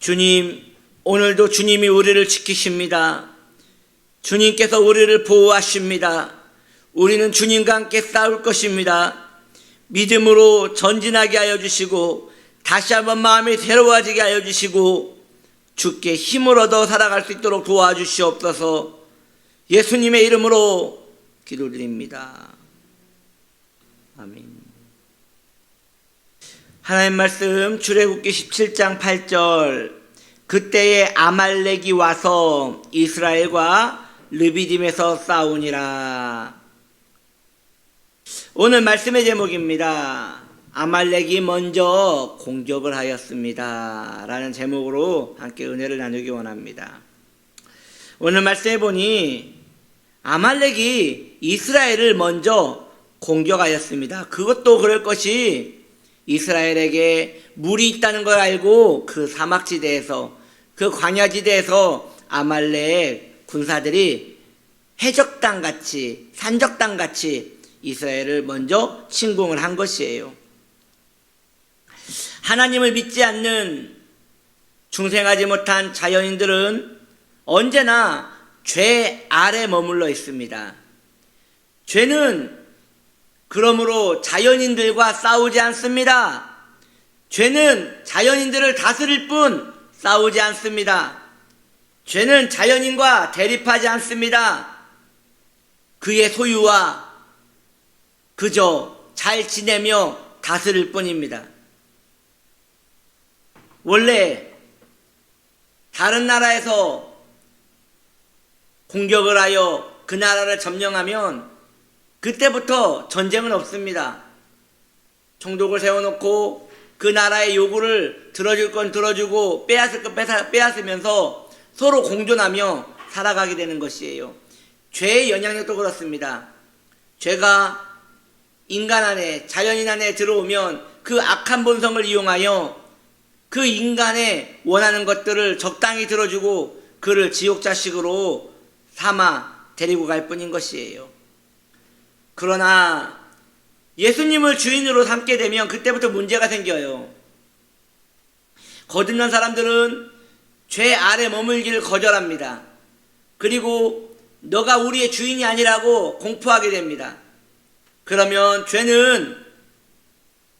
주님, 오늘도 주님이 우리를 지키십니다. 주님께서 우리를 보호하십니다. 우리는 주님과 함께 싸울 것입니다. 믿음으로 전진하게 하여 주시고 다시 한번 마음이 새로워지게 하여 주시고 주께 힘을 얻어 살아갈 수 있도록 도와주시옵소서. 예수님의 이름으로 기도드립니다. 아멘. 하나님 말씀 출애굽기 17장 8절. 그때에 아말렉이 와서 이스라엘과 르비딤에서 싸우니라. 오늘 말씀의 제목입니다. 아말렉이 먼저 공격을 하였습니다 라는 제목으로 함께 은혜를 나누기 원합니다. 오늘 말씀해 보니 아말렉이 이스라엘을 먼저 공격하였습니다. 그것도 그럴 것이 이스라엘에게 물이 있다는 걸 알고 그 사막지대에서, 그 광야지대에서 아말렉 군사들이 해적단같이, 산적단같이 이스라엘을 먼저 침공을 한 것이에요. 하나님을 믿지 않는, 중생하지 못한 자연인들은 언제나 죄 아래 머물러 있습니다. 죄는 그러므로 자연인들과 싸우지 않습니다. 죄는 자연인들을 다스릴 뿐 싸우지 않습니다. 죄는 자연인과 대립하지 않습니다. 그의 소유와 그저 잘 지내며 다스릴 뿐입니다. 원래 다른 나라에서 공격을 하여 그 나라를 점령하면 그때부터 전쟁은 없습니다. 총독을 세워놓고 그 나라의 요구를 들어줄 건 들어주고 빼앗을 건 빼앗으면서 서로 공존하며 살아가게 되는 것이에요. 죄의 영향력도 그렇습니다. 죄가 인간 안에, 자연인 안에 들어오면 그 악한 본성을 이용하여 그 인간의 원하는 것들을 적당히 들어주고 그를 지옥 자식으로 삼아 데리고 갈 뿐인 것이에요. 그러나 예수님을 주인으로 삼게 되면 그때부터 문제가 생겨요. 거듭난 사람들은 죄 아래 머물기를 거절합니다. 그리고 너가 우리의 주인이 아니라고 공포하게 됩니다. 그러면 죄는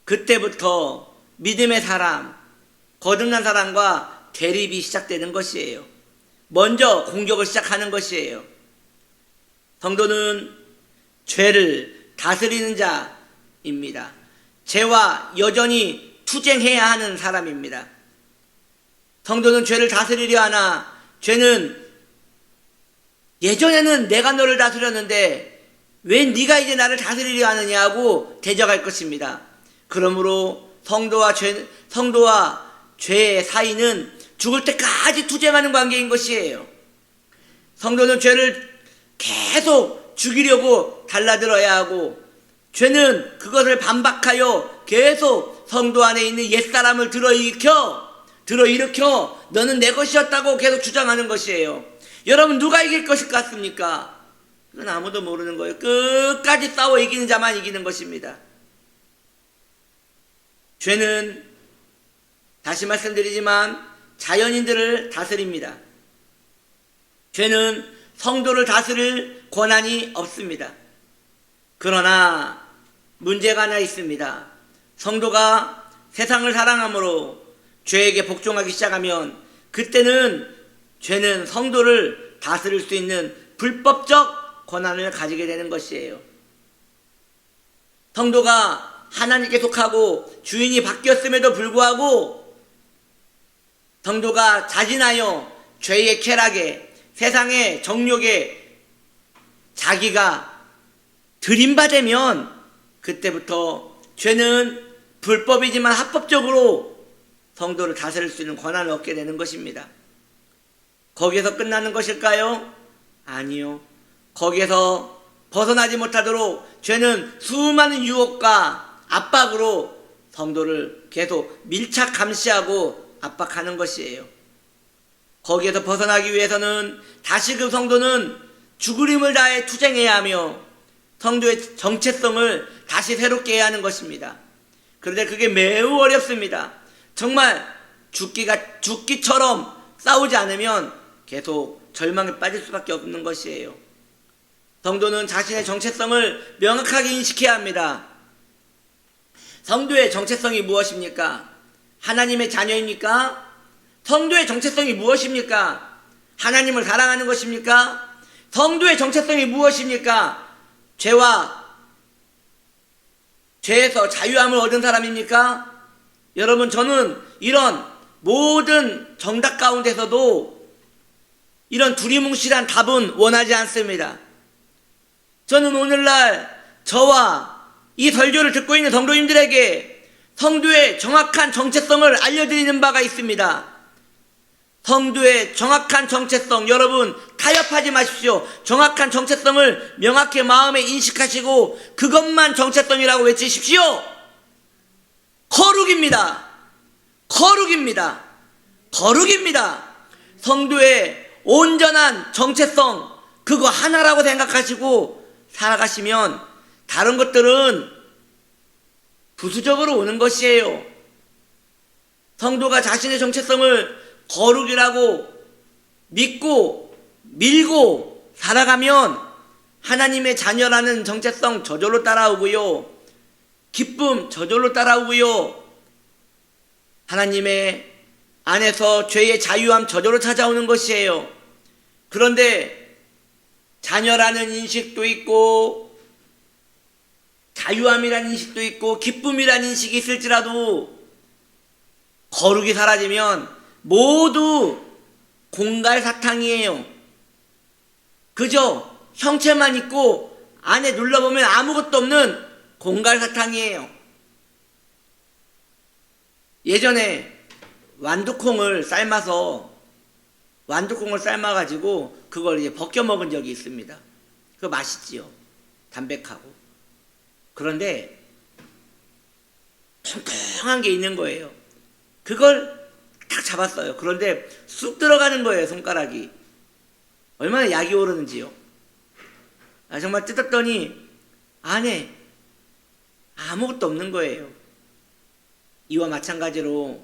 그때부터 믿음의 사람, 거듭난 사람과 대립이 시작되는 것이에요. 먼저 공격을 시작하는 것이에요. 성도는 죄를 다스리는 자입니다. 죄와 여전히 투쟁해야 하는 사람입니다. 성도는 죄를 다스리려 하나, 죄는 예전에는 내가 너를 다스렸는데 왜 네가 이제 나를 다스리려 하느냐고 대적할 것입니다. 그러므로 성도와 죄의 사이는 죽을 때까지 투쟁하는 관계인 것이에요. 성도는 죄를 계속 죽이려고 달라들어야 하고, 죄는 그것을 반박하여 계속 성도 안에 있는 옛사람을 들어일으켜 너는 내 것이었다고 계속 주장하는 것이에요. 여러분, 누가 이길 것일 것 같습니까? 그건 아무도 모르는 거예요. 끝까지 싸워 이기는 자만 이기는 것입니다. 죄는 다시 말씀드리지만 자연인들을 다스립니다. 죄는 성도를 다스릴 권한이 없습니다. 그러나 문제가 하나 있습니다. 성도가 세상을 사랑함으로 죄에게 복종하기 시작하면 그때는 죄는 성도를 다스릴 수 있는 불법적 권한을 가지게 되는 것이에요. 성도가 하나님께 속하고 주인이 바뀌었음에도 불구하고 성도가 자진하여 죄의 쾌락에, 세상의 정욕에 자기가 들임받으면 그때부터 죄는 불법이지만 합법적으로 성도를 다스릴 수 있는 권한을 얻게 되는 것입니다. 거기에서 끝나는 것일까요? 아니요. 거기에서 벗어나지 못하도록 죄는 수많은 유혹과 압박으로 성도를 계속 밀착 감시하고 압박하는 것이에요. 거기에서 벗어나기 위해서는 다시 그 성도는 죽을 힘을 다해 투쟁해야 하며 성도의 정체성을 다시 새롭게 해야 하는 것입니다. 그런데 그게 매우 어렵습니다. 정말 죽기처럼 싸우지 않으면 계속 절망에 빠질 수밖에 없는 것이에요. 성도는 자신의 정체성을 명확하게 인식해야 합니다. 성도의 정체성이 무엇입니까? 하나님의 자녀입니까? 성도의 정체성이 무엇입니까? 하나님을 사랑하는 것입니까? 성도의 정체성이 무엇입니까? 죄에서 자유함을 얻은 사람입니까? 여러분, 저는 이런 모든 정답 가운데서도 이런 두리뭉실한 답은 원하지 않습니다. 저는 오늘날 저와 이 설교를 듣고 있는 성도님들에게 성도의 정확한 정체성을 알려드리는 바가 있습니다. 성도의 정확한 정체성, 여러분 타협하지 마십시오. 정확한 정체성을 명확히 마음에 인식하시고 그것만 정체성이라고 외치십시오. 거룩입니다. 거룩입니다. 거룩입니다. 성도의 온전한 정체성, 그거 하나라고 생각하시고 살아가시면 다른 것들은 부수적으로 오는 것이에요. 성도가 자신의 정체성을 거룩이라고 믿고 밀고 살아가면 하나님의 자녀라는 정체성 저절로 따라오고요. 기쁨 저절로 따라오고요. 하나님의 안에서 죄의 자유함 저절로 찾아오는 것이에요. 그런데 자녀라는 인식도 있고 자유함이라는 인식도 있고 기쁨이라는 인식이 있을지라도 거룩이 사라지면 모두 공갈사탕이에요. 그저 형체만 있고 안에 눌러보면 아무것도 없는 공갈사탕이에요. 예전에 완두콩을 삶아가지고 그걸 이제 벗겨 먹은 적이 있습니다. 그거 맛있지요. 담백하고. 그런데 통통한 게 있는 거예요. 그걸 딱 잡았어요. 그런데 쑥 들어가는 거예요, 손가락이. 얼마나 약이 오르는지요. 정말 뜯었더니 안에 아무것도 없는 거예요. 이와 마찬가지로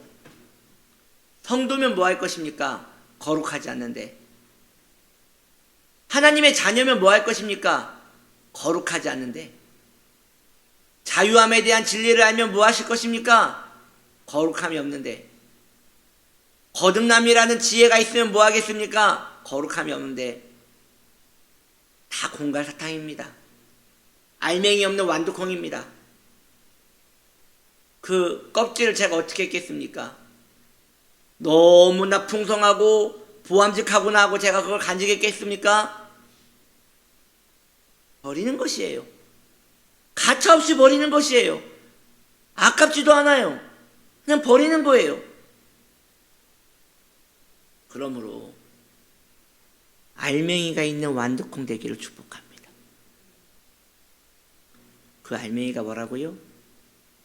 성도면 뭐 할 것입니까? 거룩하지 않는데. 하나님의 자녀면 뭐 할 것입니까? 거룩하지 않는데. 자유함에 대한 진리를 알면 뭐 하실 것입니까? 거룩함이 없는데. 거듭남이라는 지혜가 있으면 뭐 하겠습니까? 거룩함이 없는데. 다 공갈사탕입니다. 알맹이 없는 완두콩입니다. 그 껍질을 제가 어떻게 했겠습니까? 너무나 풍성하고 보암직하구나 하고 제가 그걸 간직했겠습니까? 버리는 것이에요. 가차없이 버리는 것이에요. 아깝지도 않아요. 그냥 버리는 거예요. 그러므로 알맹이가 있는 완두콩 되기를 축복합니다. 그 알맹이가 뭐라고요?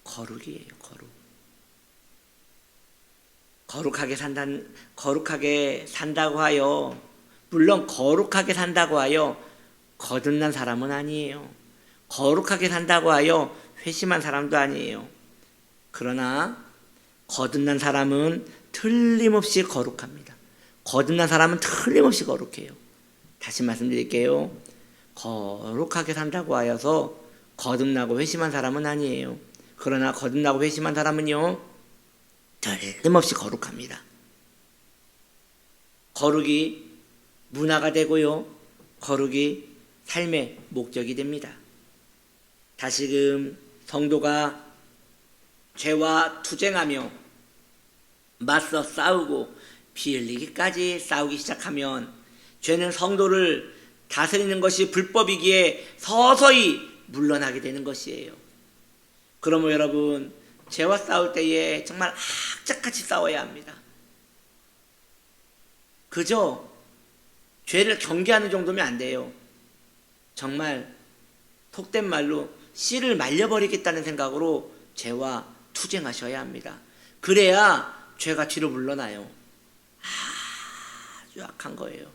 거룩이에요. 거룩. 거룩하게 산다고 하여, 물론 거룩하게 산다고 하여 거듭난 사람은 아니에요. 거룩하게 산다고 하여 회심한 사람도 아니에요. 그러나 거듭난 사람은 틀림없이 거룩합니다. 거듭난 사람은 틀림없이 거룩해요. 다시 말씀드릴게요. 거룩하게 산다고 하여서 거듭나고 회심한 사람은 아니에요. 그러나 거듭나고 회심한 사람은요, 틀림없이 거룩합니다. 거룩이 문화가 되고요, 거룩이 삶의 목적이 됩니다. 다시금 성도가 죄와 투쟁하며 맞서 싸우고 피 흘리기까지 싸우기 시작하면 죄는 성도를 다스리는 것이 불법이기에 서서히 물러나게 되는 것이에요. 그러므로 여러분, 죄와 싸울 때에 정말 악착같이 싸워야 합니다. 그저 죄를 경계하는 정도면 안 돼요. 정말 속된 말로 씨를 말려버리겠다는 생각으로 죄와 투쟁하셔야 합니다. 그래야 죄가 뒤로 물러나요. 아주 악한 거예요.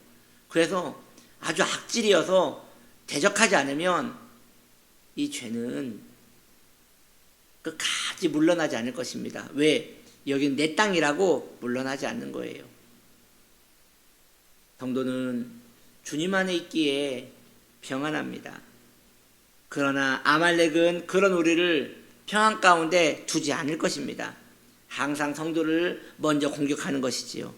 그래서 아주 악질이어서 대적하지 않으면 이 죄는 끝까지 물러나지 않을 것입니다. 왜? 여긴 내 땅이라고 물러나지 않는 거예요. 성도는 주님 안에 있기에 평안합니다. 그러나 아말렉은 그런 우리를 평안 가운데 두지 않을 것입니다. 항상 성도를 먼저 공격하는 것이지요.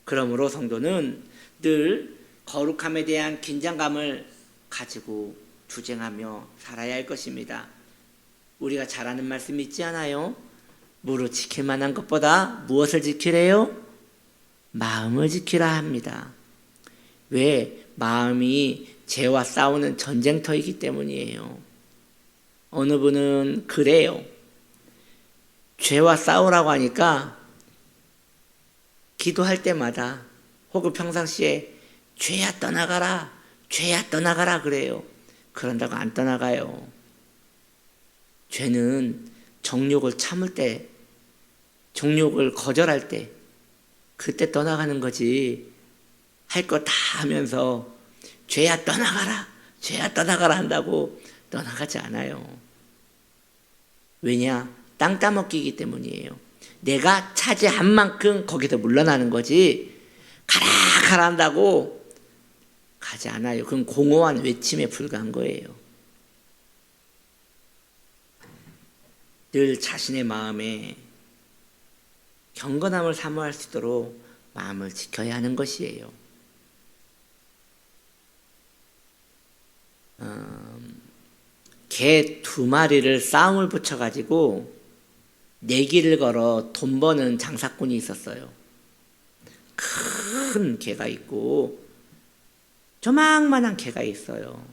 그러므로 성도는 늘 거룩함에 대한 긴장감을 가지고 투쟁하며 살아야 할 것입니다. 우리가 잘 아는 말씀 있지 않아요? 무릇 지킬 만한 것보다 무엇을 지키래요? 마음을 지키라 합니다. 왜? 마음이 죄와 싸우는 전쟁터이기 때문이에요. 어느 분은 그래요. 죄와 싸우라고 하니까 기도할 때마다 혹은 평상시에 죄야 떠나가라, 죄야 떠나가라 그래요. 그런다고 안 떠나가요. 죄는 정욕을 참을 때, 정욕을 거절할 때 그때 떠나가는 거지. 할 거 다 하면서 죄야 떠나가라, 죄야 떠나가라 한다고 떠나가지 않아요. 왜냐? 땅 따먹기이기 때문이에요. 내가 차지한 만큼 거기서 물러나는 거지 가라 가라 한다고 가지 않아요. 그건 공허한 외침에 불과한 거예요. 늘 자신의 마음에 경건함을 사모할 수 있도록 마음을 지켜야 하는 것이에요. 개 2마리를 싸움을 붙여가지고 내기를 걸어 돈 버는 장사꾼이 있었어요. 큰 개가 있고 조망만한 개가 있어요.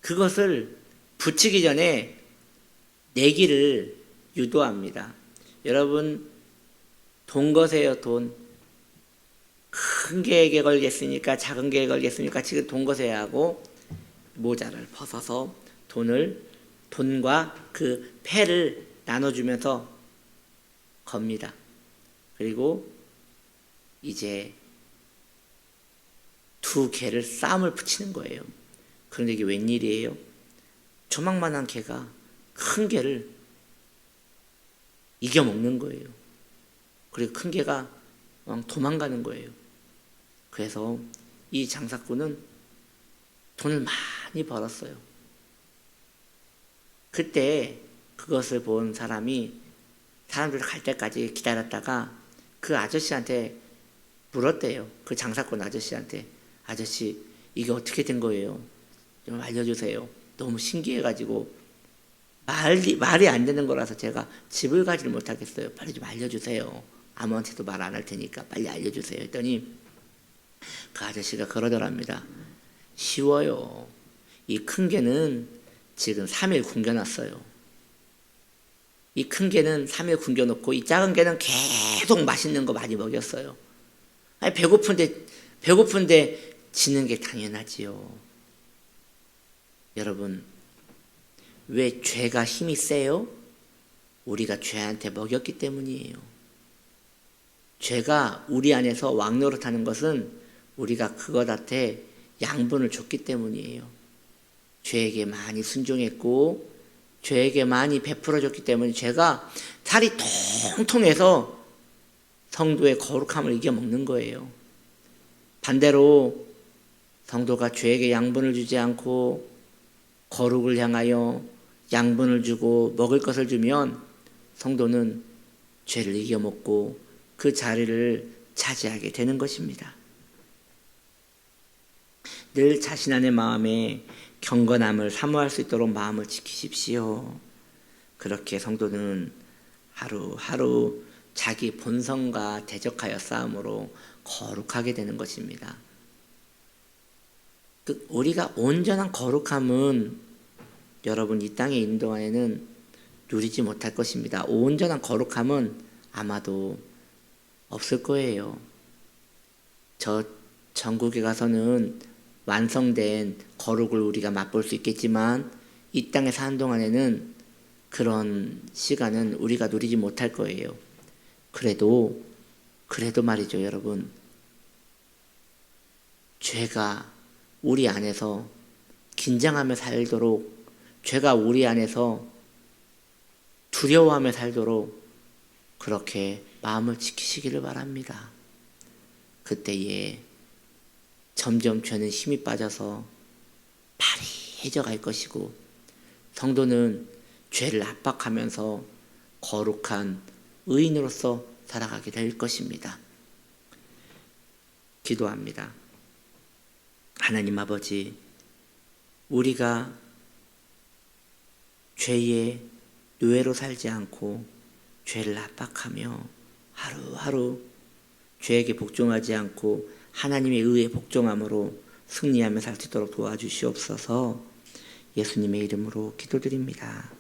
그것을 붙이기 전에 내기를 유도합니다. 여러분 돈 거세요. 돈. 큰 개에게 걸겠습니까? 작은 개에 걸겠습니까? 지금 돈 거세야 하고 모자를 벗어서 돈과 그 패를 나눠주면서 겁니다. 그리고 이제 2개를 싸움을 붙이는 거예요. 그런데 이게 웬일이에요? 조망만한 개가 큰 개를 이겨먹는 거예요. 그리고 큰 개가 도망가는 거예요. 그래서 이 장사꾼은 돈을 많이 벌었어요. 그때 그것을 본 사람이 사람들이 갈 때까지 기다렸다가 그 아저씨한테 물었대요. 그 장사꾼 아저씨한테, 아저씨 이게 어떻게 된 거예요? 좀 알려주세요. 너무 신기해가지고 말이 안 되는 거라서 제가 집을 가지를 못하겠어요. 빨리 좀 알려주세요. 아무한테도 말 안 할 테니까 빨리 알려주세요. 했더니 그 아저씨가 그러더랍니다. 쉬워요. 이 큰 개는 지금 3일 굶겨놨어요. 이 큰 개는 3일 굶겨놓고 이 작은 개는 계속 맛있는 거 많이 먹였어요. 아니 배고픈데 지는 게 당연하지요. 여러분 왜 죄가 힘이 세요? 우리가 죄한테 먹였기 때문이에요. 죄가 우리 안에서 왕노릇하는 것은 우리가 그것한테 양분을 줬기 때문이에요. 죄에게 많이 순종했고 죄에게 많이 베풀어줬기 때문에 죄가 살이 통통해서 성도의 거룩함을 이겨먹는 거예요. 반대로 성도가 죄에게 양분을 주지 않고 거룩을 향하여 양분을 주고 먹을 것을 주면 성도는 죄를 이겨먹고 그 자리를 차지하게 되는 것입니다. 늘 자신 안의 마음에 경건함을 사모할 수 있도록 마음을 지키십시오. 그렇게 성도는 하루하루 자기 본성과 대적하여 싸움으로 거룩하게 되는 것입니다. 우리가 온전한 거룩함은 여러분 이 땅의 인도하에는 누리지 못할 것입니다. 온전한 거룩함은 아마도 없을 거예요. 저 천국에 가서는 완성된 거룩을 우리가 맛볼 수 있겠지만 이 땅에 사는 동안에는 그런 시간은 우리가 누리지 못할 거예요. 그래도 말이죠, 여러분. 죄가 우리 안에서 긴장하며 살도록, 죄가 우리 안에서 두려워하며 살도록 그렇게 마음을 지키시기를 바랍니다. 그때에 점점 죄는 힘이 빠져서 파리해져 갈 것이고, 성도는 죄를 압박하면서 거룩한 의인으로서 살아가게 될 것입니다. 기도합니다. 하나님 아버지, 우리가 죄의 노예로 살지 않고 죄를 압박하며 하루하루 죄에게 복종하지 않고 하나님의 의에 복종함으로 승리하며 살 수 있도록 도와주시옵소서. 예수님의 이름으로 기도드립니다.